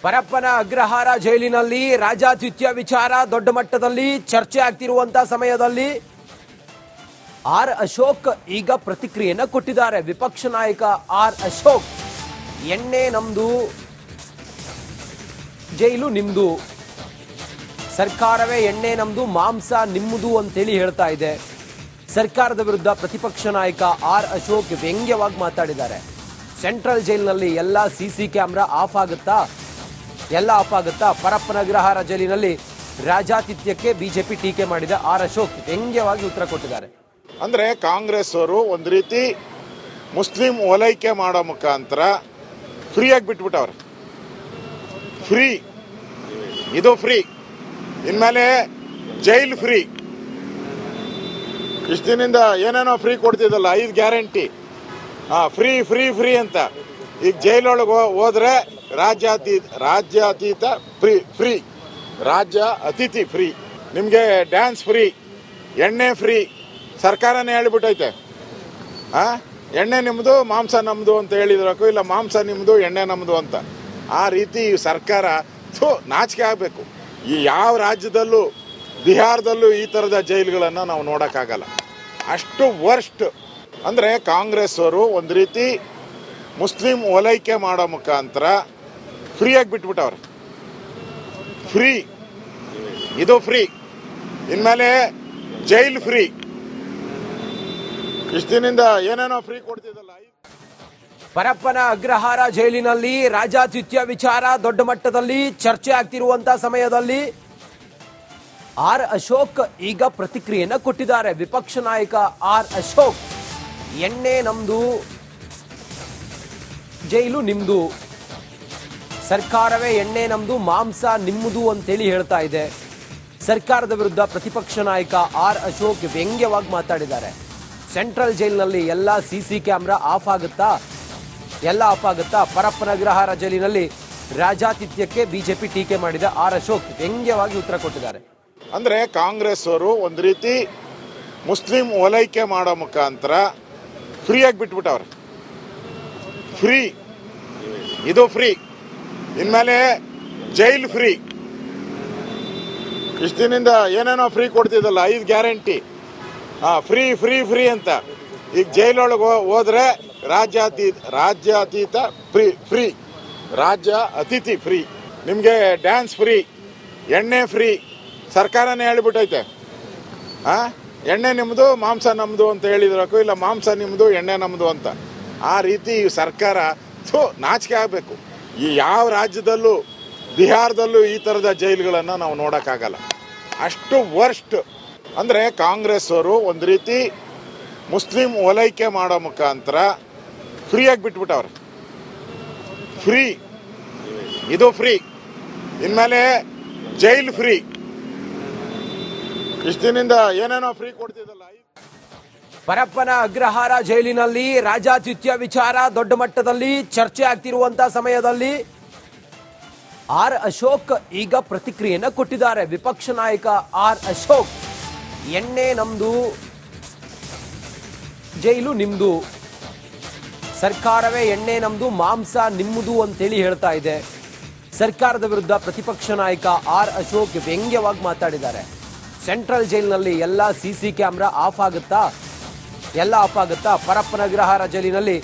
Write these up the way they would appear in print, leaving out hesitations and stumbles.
ಪರಪ್ಪನ ಅಗ್ರಹಾರ ಜೈಲಿನಲ್ಲಿ ರಾಜಾತಿಥ್ಯ ವಿಚಾರ ದೊಡ್ಡ ಮಟ್ಟದಲ್ಲಿ ಚರ್ಚೆ ಆಗ್ತಿರುವಂತಹ ಸಮಯದಲ್ಲಿ ಆರ್ ಅಶೋಕ್ ಈಗ ಪ್ರತಿಕ್ರಿಯೆಯನ್ನು ಕೊಟ್ಟಿದ್ದಾರೆ. ವಿಪಕ್ಷ ನಾಯಕ ಆರ್ ಅಶೋಕ್, ಎಣ್ಣೆ ನಮ್ದು, ಜೈಲು ನಿಮ್ದು, ಸರ್ಕಾರವೇ ಎಣ್ಣೆ ನಮ್ದು, ಮಾಂಸ ನಿಮ್ಮದು ಅಂತೇಳಿ ಹೇಳ್ತಾ ಇದೆ. ಸರ್ಕಾರದ ವಿರುದ್ಧ ಪ್ರತಿಪಕ್ಷ ನಾಯಕ ಆರ್ ಅಶೋಕ್ ವ್ಯಂಗ್ಯವಾಗಿ ಮಾತಾಡಿದ್ದಾರೆ. ಸೆಂಟ್ರಲ್ ಜೈಲಿನಲ್ಲಿ ಎಲ್ಲ ಸಿಸಿ ಕ್ಯಾಮೆರಾ ಆಫ್ ಆಗುತ್ತಾ? ಪರಪ್ಪನ ಅಗ್ರಹಾರ ಜೈಲಿನಲ್ಲಿ ರಾಜಾತಿಥ್ಯಕ್ಕೆ ಬಿಜೆಪಿ ಟೀಕೆ ಮಾಡಿದ ಆರ್ ಅಶೋಕ್ ವ್ಯಂಗ್ಯವಾಗಿ ಉತ್ತರ ಕೊಟ್ಟಿದ್ದಾರೆ. ಅಂದ್ರೆ ಕಾಂಗ್ರೆಸ್ ಅವರು ಒಂದು ರೀತಿ ಮುಸ್ಲಿಂ ಓಲೈಕೆ ಮಾಡೋ ಮುಖಾಂತರ ಫ್ರೀಯಾಗಿ ಬಿಟ್ಬಿಟ್ಟವ್ರೆ. ಇದು ಫ್ರೀ, ಇನ್ಮೇಲೆ ಜೈಲ್ ಫ್ರೀ. ಇಷ್ಟು ದಿನದಿಂದ ಏನೇನೋ ಫ್ರೀ ಕೊಡ್ತಿದ್ದಲ್ಲ, 5 ಗ್ಯಾರಂಟಿ, ಫ್ರೀ ಫ್ರೀ ಫ್ರೀ ಅಂತ. ಈಗ ಜೈಲೊಳಗೆ ಹೋದ್ರೆ ರಾಜ್ಯಾತೀತ ಫ್ರೀ, ರಾಜ್ಯ ಅತಿಥಿ ಫ್ರೀ, ನಿಮಗೆ ಡ್ಯಾನ್ಸ್ ಫ್ರೀ, ಎಣ್ಣೆ ಫ್ರೀ. ಸರ್ಕಾರನೇ ಹೇಳಿಬಿಟ್ಟೈತೆ, ಎಣ್ಣೆ ನಿಮ್ಮದು ಮಾಂಸ ನಮ್ಮದು ಅಂತ ಹೇಳಿದ್ರಕು, ಇಲ್ಲ ಮಾಂಸ ನಿಮ್ಮದು ಎಣ್ಣೆ ನಮ್ಮದು ಅಂತ. ಆ ರೀತಿ ಸರ್ಕಾರ ನಾಚಿಕೆ ಆಗಬೇಕು. ಈ ಯಾವ ರಾಜ್ಯದಲ್ಲೂ, ಬಿಹಾರದಲ್ಲೂ ಈ ಥರದ ಜೈಲುಗಳನ್ನು ನಾವು ನೋಡೋಕ್ಕಾಗಲ್ಲ. ಅಷ್ಟು ವರ್ಸ್ಟ್. ಅಂದರೆ ಕಾಂಗ್ರೆಸ್ ಅವರು ಒಂದು ರೀತಿ ಮುಸ್ಲಿಂ ಓಲೈಕೆ ಮಾಡೋ ಮುಖಾಂತರ ಫ್ರೀಯಾಗಿ ಬಿಟ್ಬಿಟ್ಟವ್ರೆ. ಇದು ಫ್ರೀ, ಇನ್ಮೇಲೆ ಜೈಲ್ ಫ್ರೀ. ಇಷ್ಟು ದಿನದಿಂದ ಏನೇನೋ ಫ್ರೀ ಕೊಡ್ತಿದ್ದಲ್ಲ. ಪರಪ್ಪನ ಅಗ್ರಹಾರ ಜೈಲಿನಲ್ಲಿ ರಾಜಾತಿಥ್ಯ ವಿಚಾರ ದೊಡ್ಡ ಮಟ್ಟದಲ್ಲಿ ಚರ್ಚೆ ಆಗ್ತಿರುವಂತಹ ಸಮಯದಲ್ಲಿ ಆರ್ ಅಶೋಕ್ ಈಗ ಪ್ರತಿಕ್ರಿಯೆಯನ್ನು ಕೊಟ್ಟಿದ್ದಾರೆ. ವಿಪಕ್ಷ ನಾಯಕ ಆರ್ ಅಶೋಕ್, ಎಣ್ಣೆ ನಮ್ದು, ಜೈಲು ನಿಮ್ದು, ಸರ್ಕಾರವೇ ಎಣ್ಣೆ ನಮ್ದು, ಮಾಂಸ ನಿಮ್ಮದು ಅಂತೇಳಿ ಹೇಳ್ತಾ ಇದೆ. ಸರ್ಕಾರದ ವಿರುದ್ಧ ಪ್ರತಿಪಕ್ಷ ನಾಯಕ ಆರ್ ಅಶೋಕ್ ವ್ಯಂಗ್ಯವಾಗಿ ಮಾತಾಡಿದ್ದಾರೆ. ಸೆಂಟ್ರಲ್ ಜೈಲಿನಲ್ಲಿ ಎಲ್ಲ ಸಿಸಿ ಕ್ಯಾಮೆರಾ ಆಫ್ ಆಗುತ್ತಾ? ಪರಪ್ಪನ ಅಗ್ರಹಾರ ಜೈಲಿನಲ್ಲಿ ರಾಜಾತಿಥ್ಯಕ್ಕೆ ಬಿಜೆಪಿ ಟೀಕೆ ಮಾಡಿದ ಆರ್ ಅಶೋಕ್ ವ್ಯಂಗ್ಯವಾಗಿ ಉತ್ತರ ಕೊಟ್ಟಿದ್ದಾರೆ. ಅಂದ್ರೆ ಕಾಂಗ್ರೆಸ್ ಅವರು ಒಂದು ರೀತಿ ಮುಸ್ಲಿಂ ಓಲೈಕೆ ಮಾಡೋ ಮುಖಾಂತರ ಫ್ರೀಯಾಗಿ ಬಿಟ್ಬಿಟ್ಟವ್ರೆ. ಇದು ಫ್ರೀ, ಇನ್ಮೇಲೆ ಜೈಲ್ ಫ್ರೀ. ಇಷ್ಟು ದಿನದಿಂದ ಏನೇನೋ ಫ್ರೀ ಕೊಡ್ತಿದ್ದಲ್ಲ, 5 ಗ್ಯಾರಂಟಿ, ಫ್ರೀ ಫ್ರೀ ಫ್ರೀ ಅಂತ. ಈಗ ಜೈಲೊಳಗೆ ಹೋದ್ರೆ ರಾಜ್ಯಾತೀತ ಫ್ರೀ, ರಾಜ್ಯ ಅತಿಥಿ ಫ್ರೀ, ನಿಮಗೆ ಡ್ಯಾನ್ಸ್ ಫ್ರೀ, ಎಣ್ಣೆ ಫ್ರೀ. ಸರ್ಕಾರನೇ ಹೇಳಿಬಿಟ್ಟೈತೆ, ಎಣ್ಣೆ ನಿಮ್ಮದು ಮಾಂಸ ನಮ್ಮದು ಅಂತ ಹೇಳಿದ್ರಕು, ಇಲ್ಲ ಮಾಂಸ ನಿಮ್ಮದು ಎಣ್ಣೆ ನಮ್ಮದು ಅಂತ. ಆ ರೀತಿ ಸರ್ಕಾರ ನಾಚಿಕೆ ಆಗಬೇಕು. ಈ ಯಾವ ರಾಜ್ಯದಲ್ಲೂ, ಬಿಹಾರದಲ್ಲೂ ಈ ಥರದ ಜೈಲುಗಳನ್ನು ನಾವು ನೋಡೋಕ್ಕಾಗಲ್ಲ. ಅಷ್ಟು ವರ್ಸ್ಟ್. ಅಂದರೆ ಕಾಂಗ್ರೆಸ್ ಅವರು ಒಂದು ರೀತಿ ಮುಸ್ಲಿಂ ಓಲೈಕೆ ಮಾಡೋ ಮುಖಾಂತರ ಫ್ರೀಯಾಗಿ ಬಿಟ್ಬಿಟ್ಟವ್ರೆ. ಇದು ಫ್ರೀ, ಇನ್ಮೇಲೆ ಜೈಲ್ ಫ್ರೀ. ಇಷ್ಟು ದಿನದಿಂದ ಏನೇನೋ ಫ್ರೀ ಕೊಡ್ತಿದ್ದಲ್ಲ. ಪರಪ್ಪನ ಅಗ್ರಹಾರ ಜೈಲಿನಲ್ಲಿ ರಾಜಾತಿಥ್ಯ ವಿಚಾರ ದೊಡ್ಡ ಮಟ್ಟದಲ್ಲಿ ಚರ್ಚೆ ಆಗ್ತಿರುವಂತಹ ಸಮಯದಲ್ಲಿ ಆರ್ ಅಶೋಕ್ ಈಗ ಪ್ರತಿಕ್ರಿಯೆಯನ್ನು ಕೊಟ್ಟಿದ್ದಾರೆ. ವಿಪಕ್ಷ ನಾಯಕ ಆರ್ ಅಶೋಕ್, ಎಣ್ಣೆ ನಮ್ದು, ಜೈಲು ನಿಮ್ದು, ಸರ್ಕಾರವೇ ಎಣ್ಣೆ ನಮ್ದು, ಮಾಂಸ ನಿಮ್ಮದು ಅಂತೇಳಿ ಹೇಳ್ತಾ ಇದೆ. ಸರ್ಕಾರದ ವಿರುದ್ಧ ಪ್ರತಿಪಕ್ಷ ನಾಯಕ ಆರ್ ಅಶೋಕ್ ವ್ಯಂಗ್ಯವಾಗಿ ಮಾತಾಡಿದ್ದಾರೆ. ಸೆಂಟ್ರಲ್ ಜೈಲಿನಲ್ಲಿ ಎಲ್ಲ ಸಿಸಿ ಕ್ಯಾಮೆರಾ ಆಫ್ ಆಗುತ್ತಾ? ಪರಪ್ಪನ ಅಗ್ರಹಾರ ಜೈಲಿನಲ್ಲಿ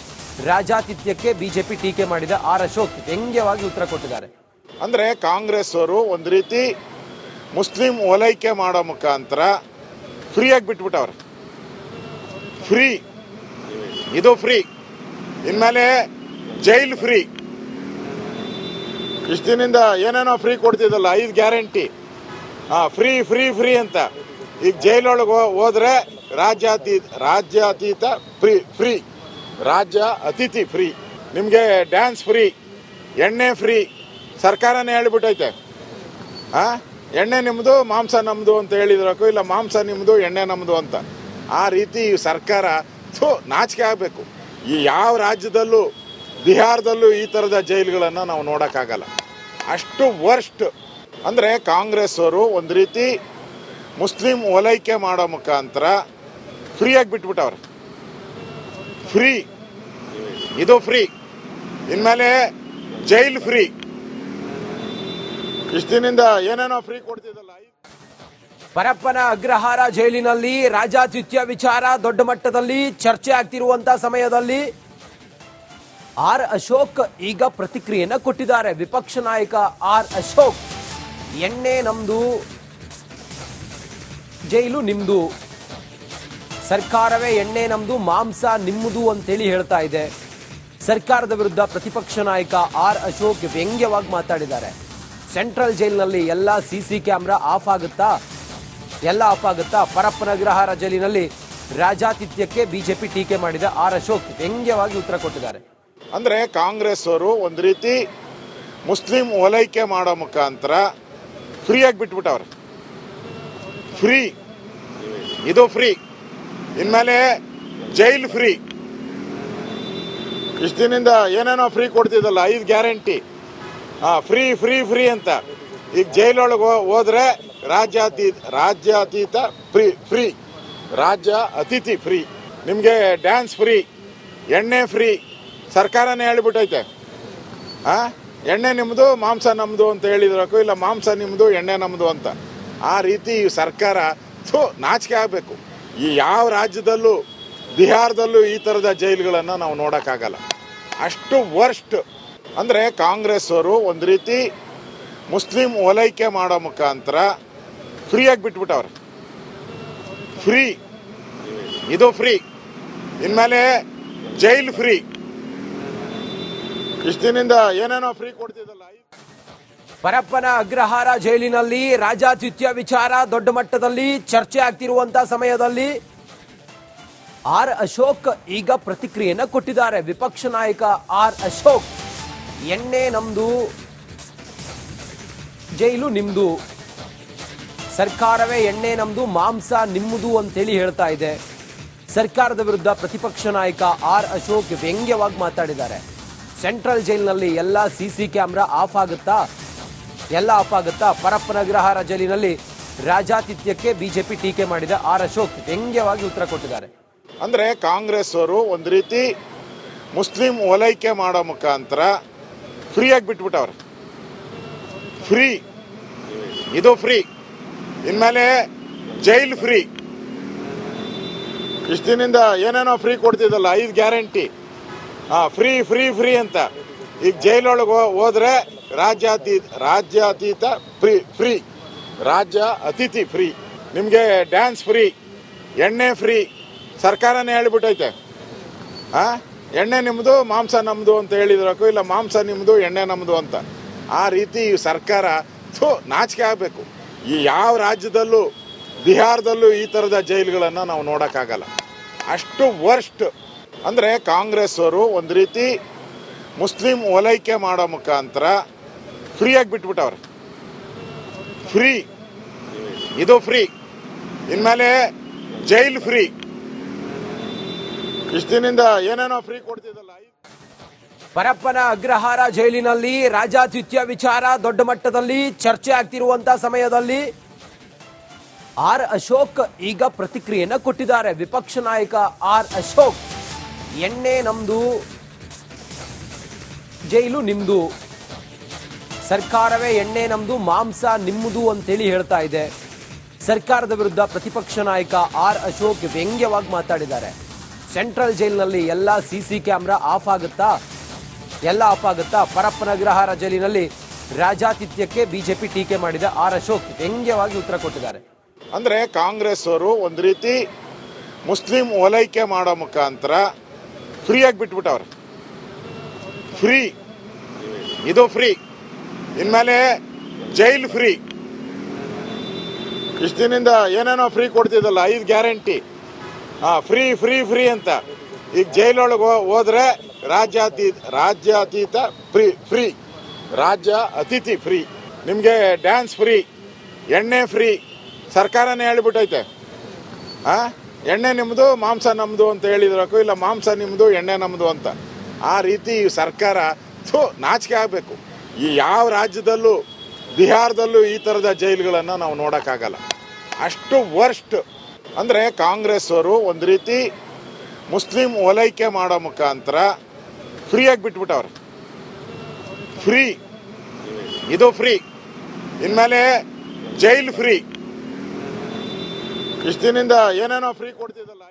ರಾಜಾತಿಥ್ಯಕ್ಕೆ ಬಿಜೆಪಿ ಟೀಕೆ ಮಾಡಿದ ಆರ್ ಅಶೋಕ್ ವ್ಯಂಗ್ಯವಾಗಿ ಉತ್ತರ ಕೊಟ್ಟಿದ್ದಾರೆ. ಅಂದ್ರೆ ಕಾಂಗ್ರೆಸ್ ಅವರು ಒಂದು ರೀತಿ ಮುಸ್ಲಿಂ ಓಲೈಕೆ ಮಾಡೋ ಮುಖಾಂತರ ಫ್ರೀಯಾಗಿ ಬಿಟ್ಬಿಟ್ಟವ್ರೆ. ಇದು ಫ್ರೀ, ಇನ್ಮೇಲೆ ಜೈಲ್ ಫ್ರೀ. ಇಷ್ಟು ದಿನದಿಂದ ಏನೇನೋ ಫ್ರೀ ಕೊಡ್ತಿದ್ದಲ್ಲ, 5 ಗ್ಯಾರಂಟಿ, ಫ್ರೀ ಫ್ರೀ ಫ್ರೀ ಅಂತ. ಈಗ ಜೈಲೊಳಗೆ ಹೋದ್ರೆ ರಾಜ್ಯಾತೀತ ಫ್ರೀ, ರಾಜ್ಯ ಅತಿಥಿ ಫ್ರೀ, ನಿಮಗೆ ಡ್ಯಾನ್ಸ್ ಫ್ರೀ, ಎಣ್ಣೆ ಫ್ರೀ. ಸರ್ಕಾರನೇ ಹೇಳಿಬಿಟ್ಟೈತೆ, ಎಣ್ಣೆ ನಿಮ್ಮದು ಮಾಂಸ ನಮ್ಮದು ಅಂತ ಹೇಳಿದ್ರಕು, ಇಲ್ಲ ಮಾಂಸ ನಿಮ್ಮದು ಎಣ್ಣೆ ನಮ್ಮದು ಅಂತ. ಆ ರೀತಿ ಸರ್ಕಾರ ನಾಚಿಕೆ ಆಗಬೇಕು. ಈ ಯಾವ ರಾಜ್ಯದಲ್ಲೂ, ಬಿಹಾರದಲ್ಲೂ ಈ ಥರದ ಜೈಲುಗಳನ್ನು ನಾವು ನೋಡೋಕ್ಕಾಗಲ್ಲ. ಅಷ್ಟು ವರ್ಸ್ಟ್. ಅಂದರೆ ಕಾಂಗ್ರೆಸ್ ಅವರು ಒಂದು ರೀತಿ ಮುಸ್ಲಿಂ ಓಲೈಕೆ ಮಾಡೋ ಮುಖಾಂತರ ಫ್ರೀಯಾಗಿ ಬಿಟ್ಬಿಟ್ಟವ್ರೆ. ಇದು ಫ್ರೀ, ಇನ್ಮೇಲೆ ಜೈಲ್ ಫ್ರೀ. ಇಷ್ಟು ದಿನದಿಂದ ಏನೇನೋ ಫ್ರೀ ಕೊಡ್ತಿದ್ದಲ್ಲ. ಪರಪ್ಪನ ಅಗ್ರಹಾರ ಜೈಲಿನಲ್ಲಿ ರಾಜಾತಿಥ್ಯ ವಿಚಾರ ದೊಡ್ಡ ಮಟ್ಟದಲ್ಲಿ ಚರ್ಚೆ ಆಗ್ತಿರುವಂತ ಸಮಯದಲ್ಲಿ ಆರ್ ಅಶೋಕ್ ಈಗ ಪ್ರತಿಕ್ರಿಯೆಯನ್ನ ಕೊಟ್ಟಿದ್ದಾರೆ. ವಿಪಕ್ಷ ನಾಯಕ ಆರ್ ಅಶೋಕ್, ಎಣ್ಣೆ ನಮ್ದು, ಜೈಲು ನಿಮ್ದು, ಸರ್ಕಾರವೇ ಎಣ್ಣೆ ನಮ್ದು, ಮಾಂಸ ನಿಮ್ಮದು ಅಂತೇಳಿ ಹೇಳ್ತಾ ಇದೆ. ಸರ್ಕಾರದ ವಿರುದ್ಧ ಪ್ರತಿಪಕ್ಷ ನಾಯಕ ಆರ್ ಅಶೋಕ್ ವ್ಯಂಗ್ಯವಾಗಿ ಮಾತಾಡಿದ್ದಾರೆ. ಸೆಂಟ್ರಲ್ ಜೈಲಿನಲ್ಲಿ ಎಲ್ಲ ಸಿಸಿ ಕ್ಯಾಮೆರಾ ಆಫ್ ಆಗುತ್ತಾ, ಎಲ್ಲ ಆಫ್ ಆಗುತ್ತಾ? ಪರಪ್ಪನ ಅಗ್ರಹಾರ ಜೈಲಿನಲ್ಲಿ ರಾಜಾತಿಥ್ಯಕ್ಕೆ ಬಿಜೆಪಿ ಟೀಕೆ ಮಾಡಿದ ಆರ್ ಅಶೋಕ್ ವ್ಯಂಗ್ಯವಾಗಿ ಉತ್ತರ ಕೊಟ್ಟಿದ್ದಾರೆ. ಅಂದ್ರೆ ಕಾಂಗ್ರೆಸ್ ಅವರು ಒಂದು ರೀತಿ ಮುಸ್ಲಿಂ ಓಲೈಕೆ ಮಾಡೋ ಮುಖಾಂತರ ಫ್ರೀಯಾಗಿ ಬಿಟ್ಬಿಟ್ಟವ್ರೆ. ಫ್ರೀ, ಇದು ಫ್ರೀ, ಇನ್ಮೇಲೆ ಜೈಲ್ ಫ್ರೀ. ಇಷ್ಟು ದಿನದಿಂದ ಏನೇನೋ ಫ್ರೀ ಕೊಡ್ತಿದ್ದಲ್ಲ, 5 ಗ್ಯಾರಂಟಿ, ಫ್ರೀ ಫ್ರೀ ಫ್ರೀ ಅಂತ. ಈಗ ಜೈಲೊಳಗೆ ಹೋದ್ರೆ ರಾಜ್ಯಾತೀತ ಫ್ರೀ, ಫ್ರೀ ರಾಜ್ಯ ಅತಿಥಿ ಫ್ರೀ, ನಿಮಗೆ ಡ್ಯಾನ್ಸ್ ಫ್ರೀ, ಎಣ್ಣೆ ಫ್ರೀ. ಸರ್ಕಾರನೇ ಹೇಳಿಬಿಟ್ಟೈತೆ, ಎಣ್ಣೆ ನಿಮ್ಮದು ಮಾಂಸ ನಮ್ಮದು ಅಂತ ಹೇಳಿದ್ರಕ್ಕೂ, ಇಲ್ಲ ಮಾಂಸ ನಿಮ್ಮದು ಎಣ್ಣೆ ನಮ್ಮದು ಅಂತ. ಆ ರೀತಿ ಈ ಸರ್ಕಾರ ನಾಚಿಕೆ ಆಗಬೇಕು. ಈ ಯಾವ ರಾಜ್ಯದಲ್ಲೂ, ಬಿಹಾರದಲ್ಲೂ ಈ ಥರದ ಜೈಲುಗಳನ್ನು ನಾವು ನೋಡೋಕ್ಕಾಗಲ್ಲ. ಅಷ್ಟು ವರ್ಸ್ಟ್. ಅಂದರೆ ಕಾಂಗ್ರೆಸ್ ಅವರು ಒಂದು ರೀತಿ ಮುಸ್ಲಿಂ ಓಲೈಕೆ ಮಾಡೋ ಮುಖಾಂತರ ಫ್ರೀಯಾಗಿ ಬಿಟ್ಬಿಟ್ಟವ್ರೆ. ಫ್ರೀ, ಇದು ಫ್ರೀ, ಇನ್ಮೇಲೆ ಜೈಲ್ ಫ್ರೀ. ಇಷ್ಟು ದಿನದಿಂದ ಏನೇನೋ ಫ್ರೀ ಕೊಡ್ತಿದ್ದಲ್ಲ. ಪರಪ್ಪನ ಅಗ್ರಹಾರ ಜೈಲಿನಲ್ಲಿ ರಾಜಾತಿಥ್ಯ ವಿಚಾರ ದೊಡ್ಡ ಮಟ್ಟದಲ್ಲಿ ಚರ್ಚೆ ಆಗ್ತಿರುವಂತ ಸಮಯದಲ್ಲಿ ಆರ್ ಅಶೋಕ್ ಈಗ ಪ್ರತಿಕ್ರಿಯೆಯನ್ನ ಕೊಟ್ಟಿದ್ದಾರೆ. ವಿಪಕ್ಷ ನಾಯಕ ಆರ್ ಅಶೋಕ್, ಎಣ್ಣೆ ನಮ್ದು, ಜೈಲು ನಿಮ್ದು, ಸರ್ಕಾರವೇ ಎಣ್ಣೆ ನಮ್ದು, ಮಾಂಸ ನಿಮ್ಮದು ಅಂತೇಳಿ ಹೇಳ್ತಾ ಇದೆ. ಸರ್ಕಾರದ ವಿರುದ್ಧ ಪ್ರತಿಪಕ್ಷ ನಾಯಕ ಆರ್ ಅಶೋಕ್ ವ್ಯಂಗ್ಯವಾಗಿ ಮಾತಾಡಿದ್ದಾರೆ. ಸೆಂಟ್ರಲ್ ಜೈಲಿನಲ್ಲಿ ಎಲ್ಲ ಸಿಸಿ ಕ್ಯಾಮೆರಾ ಆಫ್ ಆಗುತ್ತಾ, ಎಲ್ಲ ಆಫ್ ಆಗುತ್ತಾ? ಪರಪ್ಪನ ಅಗ್ರಹಾರ ಜೈಲಿನಲ್ಲಿ ರಾಜಾತಿಥ್ಯಕ್ಕೆ ಬಿಜೆಪಿ ಟೀಕೆ ಮಾಡಿದ ಆರ್ ಅಶೋಕ್ ವ್ಯಂಗ್ಯವಾಗಿ ಉತ್ತರ ಕೊಟ್ಟಿದ್ದಾರೆ. ಅಂದ್ರೆ ಕಾಂಗ್ರೆಸ್ ಅವರು ಒಂದು ರೀತಿ ಮುಸ್ಲಿಂ ಓಲೈಕೆ ಮಾಡೋ ಮುಖಾಂತರ ಫ್ರೀಯಾಗಿ ಬಿಟ್ಬಿಟ್ಟವ್ರೆ. ಫ್ರೀ, ಇದು ಫ್ರೀ, ಇನ್ಮೇಲೆ ಜೈಲ್ ಫ್ರೀ. ಇಷ್ಟು ದಿನದಿಂದ ಏನೇನೋ ಫ್ರೀ ಕೊಡ್ತಿದ್ದಲ್ಲ, 5 ಗ್ಯಾರಂಟಿ, ಫ್ರೀ ಫ್ರೀ ಫ್ರೀ ಅಂತ. ಈಗ ಜೈಲೊಳಗೆ ಹೋದ್ರೆ ರಾಜ್ಯಾತೀತ ಫ್ರೀ, ಫ್ರೀ ರಾಜ್ಯ ಅತಿಥಿ ಫ್ರೀ, ನಿಮಗೆ ಡ್ಯಾನ್ಸ್ ಫ್ರೀ, ಎಣ್ಣೆ ಫ್ರೀ. ಸರ್ಕಾರನೇ ಹೇಳಿಬಿಟ್ಟೈತೆ, ಎಣ್ಣೆ ನಿಮ್ಮದು ಮಾಂಸ ನಮ್ಮದು ಅಂತ ಹೇಳಿದ್ರಕ್ಕೂ, ಇಲ್ಲ ಮಾಂಸ ನಿಮ್ಮದು ಎಣ್ಣೆ ನಮ್ಮದು ಅಂತ. ಆ ರೀತಿ ಈ ಸರ್ಕಾರ ನಾಚಿಕೆ ಆಗಬೇಕು. ಈ ಯಾವ ರಾಜ್ಯದಲ್ಲೂ, ಬಿಹಾರದಲ್ಲೂ ಈ ಥರದ ಜೈಲುಗಳನ್ನು ನಾವು ನೋಡೋಕ್ಕಾಗಲ್ಲ. ಅಷ್ಟು ವರ್ಸ್ಟ್. ಅಂದರೆ ಕಾಂಗ್ರೆಸ್ ಅವರು ಒಂದು ರೀತಿ ಮುಸ್ಲಿಂ ಓಲೈಕೆ ಮಾಡೋ ಮುಖಾಂತರ ಫ್ರೀಯಾಗಿ ಬಿಟ್ಬಿಟ್ಟವ್ರೆ. ಫ್ರೀ, ಇದು ಫ್ರೀ, ಇನ್ಮೇಲೆ ಜೈಲ್ ಫ್ರೀ. ಇಷ್ಟು ದಿನದಿಂದ ಏನೇನೋ ಫ್ರೀ ಕೊಡ್ತಿದ್ದಲ್ಲ. ಪರಪ್ಪನ ಅಗ್ರಹಾರ ಜೈಲಿನಲ್ಲಿ ರಾಜಾತಿಥ್ಯ ವಿಚಾರ ದೊಡ್ಡ ಮಟ್ಟದಲ್ಲಿ ಚರ್ಚೆ ಆಗ್ತಿರುವಂತ ಸಮಯದಲ್ಲಿ ಆರ್ ಅಶೋಕ್ ಈಗ ಪ್ರತಿಕ್ರಿಯೆಯನ್ನ ಕೊಟ್ಟಿದ್ದಾರೆ. ವಿಪಕ್ಷ ನಾಯಕ ಆರ್ ಅಶೋಕ್, ಎಣ್ಣೆ ನಮ್ದು, ಜೈಲು ನಿಮ್ದು, ಸರ್ಕಾರವೇ ಎಣ್ಣೆ ನಮ್ದು, ಮಾಂಸ ನಿಮ್ಮದು ಅಂತೇಳಿ ಹೇಳ್ತಾ ಇದೆ. ಸರ್ಕಾರದ ವಿರುದ್ಧ ಪ್ರತಿಪಕ್ಷ ನಾಯಕ ಆರ್ ಅಶೋಕ್ ವ್ಯಂಗ್ಯವಾಗಿ ಮಾತಾಡಿದ್ದಾರೆ. ಸೆಂಟ್ರಲ್ ಜೈಲಿನಲ್ಲಿ ಎಲ್ಲ ಸಿಸಿ ಕ್ಯಾಮೆರಾ ಆಫ್ ಆಗುತ್ತಾ, ಎಲ್ಲ ಆಫ್ ಆಗುತ್ತಾ? ಪರಪ್ಪನ ಅಗ್ರಹಾರ ಜೈಲಿನಲ್ಲಿ ರಾಜಾತಿಥ್ಯಕ್ಕೆ ಬಿಜೆಪಿ ಟೀಕೆ ಮಾಡಿದ ಆರ್ ಅಶೋಕ್ ವ್ಯಂಗ್ಯವಾಗಿ ಉತ್ತರ ಕೊಟ್ಟಿದ್ದಾರೆ. ಅಂದ್ರೆ ಕಾಂಗ್ರೆಸ್ ಅವರು ಒಂದು ರೀತಿ ಮುಸ್ಲಿಂ ಓಲೈಕೆ ಮಾಡೋ ಮುಖಾಂತರ ಫ್ರೀಯಾಗಿ ಬಿಟ್ಬಿಟ್ಟವ್ರೆ. ಫ್ರೀ, ಇದು ಫ್ರೀ, ಇನ್ಮೇಲೆ ಜೈಲ್ ಫ್ರೀ. ಇಷ್ಟು ದಿನದಿಂದ ಏನೇನೋ ಫ್ರೀ ಕೊಡ್ತಿದ್ದಲ್ಲ, 5 ಗ್ಯಾರಂಟಿ, ಫ್ರೀ ಫ್ರೀ ಫ್ರೀ ಅಂತ. ಈಗ ಜೈಲೊಳಗೆ ಹೋದ್ರೆ ರಾಜ್ಯಾತೀತ ಫ್ರೀ, ಫ್ರೀ ರಾಜ್ಯ ಅತಿಥಿ ಫ್ರೀ, ನಿಮಗೆ ಡ್ಯಾನ್ಸ್ ಫ್ರೀ, ಎಣ್ಣೆ ಫ್ರೀ. ಸರ್ಕಾರನೇ ಹೇಳಿಬಿಟ್ಟೈತೆ, ಎಣ್ಣೆ ನಿಮ್ಮದು ಮಾಂಸ ನಮ್ಮದು ಅಂತ ಹೇಳಿದ್ರಕ್ಕೂ, ಇಲ್ಲ ಮಾಂಸ ನಿಮ್ಮದು ಎಣ್ಣೆ ನಮ್ಮದು ಅಂತ. ಆ ರೀತಿ ಈ ಸರ್ಕಾರ ನಾಚಿಕೆ ಆಗಬೇಕು. ಈ ಯಾವ ರಾಜ್ಯದಲ್ಲೂ, ಬಿಹಾರದಲ್ಲೂ ಈ ಥರದ ಜೈಲುಗಳನ್ನು ನಾವು ನೋಡೋಕ್ಕಾಗಲ್ಲ. ಅಷ್ಟು ವರ್ಸ್ಟ್. ಅಂದರೆ ಕಾಂಗ್ರೆಸ್ ಅವರು ಒಂದು ರೀತಿ ಮುಸ್ಲಿಂ ಓಲೈಕೆ ಮಾಡೋ ಮುಖಾಂತರ ಫ್ರೀಯಾಗಿ ಬಿಟ್ಬಿಟ್ಟವ್ರೆ. ಫ್ರೀ, ಇದು ಫ್ರೀ, ಇನ್ಮೇಲೆ ಜೈಲ್ ಫ್ರೀ. ಇಷ್ಟು ದಿನದಿಂದ ಏನೇನೋ ಫ್ರೀ ಕೊಡ್ತಿದ್ದಲ್ಲ.